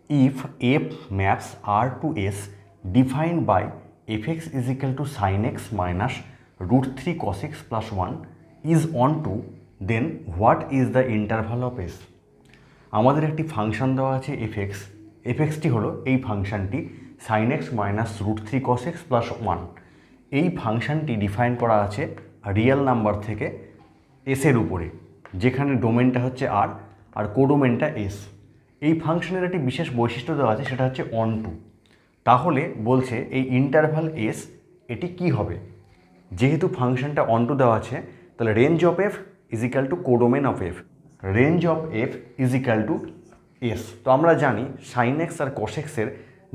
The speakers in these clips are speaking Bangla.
if f maps R to S defined by fx is equal to sin x minus root 3 cos x plus 1 is onto, then what is the interval of S? আমাদের একটি ফাংশন দেওয়া আছে fx, fxটি হলো এই ফাংশনটি sin x minus root 3 cos x plus 1। এই ফাংশনটি ডিফাইন করা আছে রিয়েল নাম্বার থেকে s এর উপরে, যেখানে ডোমেনটা হচ্ছে r আর কোডোমেনটা s। এই ফাংশনের একটি বিশেষ বৈশিষ্ট্য দেওয়া আছে, সেটা হচ্ছে অন টু। তাহলে বলছে এই ইন্টারভাল s এটি কি হবে? যেহেতু ফাংশনটা অন টু দেওয়া আছে, তাহলে range of F is equal two codomain of F, range of F is equal two S. তো আমরা জানি সাইন এক্স আর কস এক্সের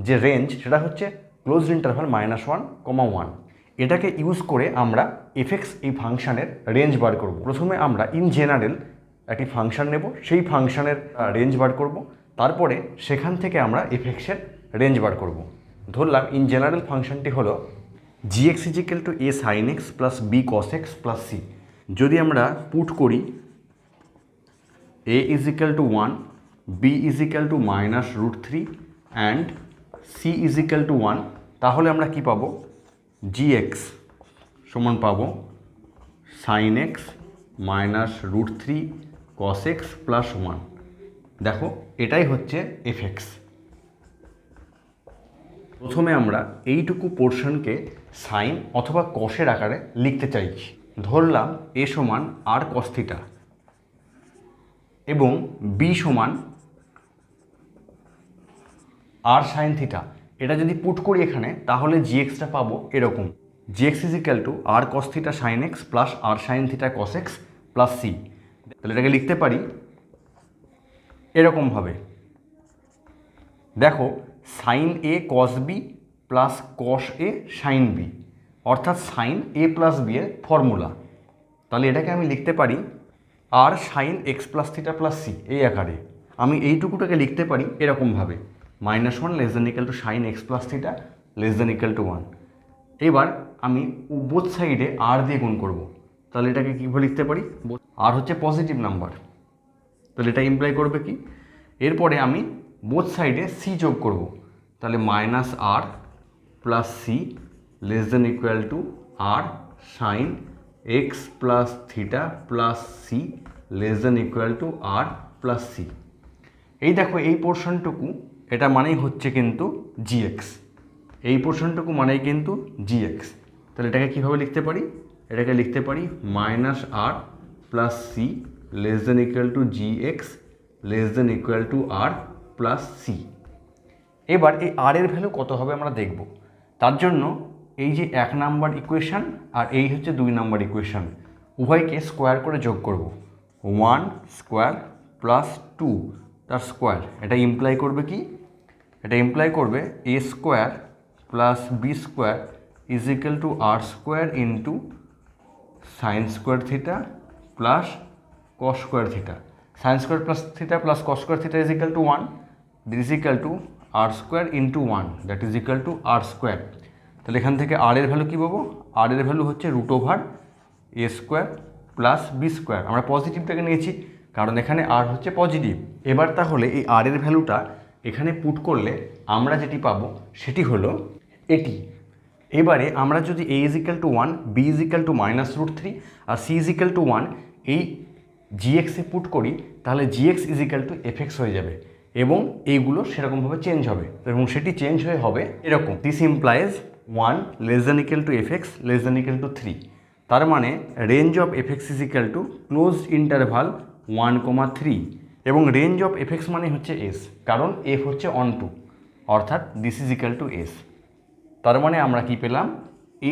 যে রেঞ্জ সেটা হচ্ছে ক্লোজড ইন্টারভাল -1, 1। এটাকে ইউজ করে আমরা এফএক্স এই ফাংশনের রেঞ্জ বার করব। প্রথমে আমরা ইন জেনারেল একটি ফাংশন নেব, সেই ফাংশনের রেঞ্জ বার করব, তারপরে সেখান থেকে আমরা এফএক্সের রেঞ্জ বার করব। ধরলাম ইন জেনারেল ফাংশনটি হলো gx is equal to a sin x plus b cos x plus c। যদি আমরা পুট করি a is equal to 1, b is equal to minus root 3 and c is equal to 1, তাহলে আমরা কি পাবো? gx সমান পাবো sin x minus root 3 cos x plus 1। দেখো এটাই হচ্ছে fx। প্রথমে আমরা এইটুকু পোর্শনকে সাইন অথবা কসের আকারে লিখতে চাইছি। ধরলাম a সমান r cos থিটা এবং b সমান r sin থিটা। এটা যদি পুট করি এখানে, তাহলে gxটা পাবো এরকম, gx is equal to r cos theta sin x plus r sin theta cos x plus c। তাহলে এটাকে লিখতে পারি এরকমভাবে। দেখো sine A cos B plus cos A sine B, অর্থাৎ সাইন এ প্লাস বি এর ফর্মুলা। তাহলে এটাকে আমি লিখতে পারি R sine x plus theta plus C এই আকারে। আমি এইটুকুটাকে লিখতে পারি এরকমভাবে -1 less than equal to sine x plus theta less than equal to 1। এবার আমি বোথ সাইডে আর দিয়ে গুণ করব। তাহলে এটাকে কীভাবে লিখতে পারি? আর হচ্ছে পজিটিভ নাম্বার, তাহলে এটা ইমপ্লাই করবে কি? এরপরে আমি বোথ সাইডে সি যোগ করব, তাহলে minus R plus C less than equal to R sine x plus theta plus C less than equal to R plus C. এই দেখো এই পোর্শনটুকু, এটা মানেই হচ্ছে কিন্তু জিএক্স, এই পোর্শনটুকু মানেই কিন্তু জিএক্স। তাহলে এটাকে কীভাবে লিখতে পারি? এটাকে লিখতে পারি minus R plus C less than equal to g x less than equal to R plus c. এবার এই আর এর ভ্যালু কত হবে আমরা দেখব। তার জন্য এই যে 1 নাম্বার ইকুয়েশান আর এই হচ্ছে 2 নাম্বার ইকুয়েশান, উভয়কে স্কোয়ার করে যোগ করব। 1 স্কোয়ার প্লাস 2 তার স্কোয়ার। এটা ইমপ্লাই করবে কি? এটা ইমপ্লাই করবে A square plus B square is equal to R square into sine square theta plus cos square theta. Sine square plus theta plus cos square theta is equal to 1, this is equal to R square into 1, that is equal to R square. তাহলে এখান থেকে আর এর ভ্যালু কী পাবো? আর এর ভ্যালু হচ্ছে root over a square plus B square. আমরা পজিটিভটাকে নিয়েছি কারণ এখানে আর হচ্ছে পজিটিভ। এবার তাহলে এই আর এর ভ্যালুটা এখানে পুট করলে আমরা যেটি পাবো সেটি হলো এটি। এবারে আমরা যদি a is equal to 1, b is equal to minus root 3 আর c ইজ ইকাল টু 1 এই জিএক্সে পুট করি, তাহলে g x is equal to f x হয়ে যাবে এবং এইগুলো সেরকমভাবে চেঞ্জ হবে এবং সেটি চেঞ্জ হয়ে হবে এরকম। This implies 1 less than equal to FX less than equal two 3। তার মানে range of FX is equal two closed interval 1, 3 এবং রেঞ্জ অফ এফএক্স মানে হচ্ছে এস, কারণ এফ হচ্ছে অন টু, অর্থাৎ this is equal two S. তার মানে আমরা কি পেলাম?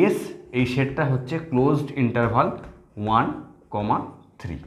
এস এই সেটটা হচ্ছে ক্লোজড ইন্টারভাল 1, 3।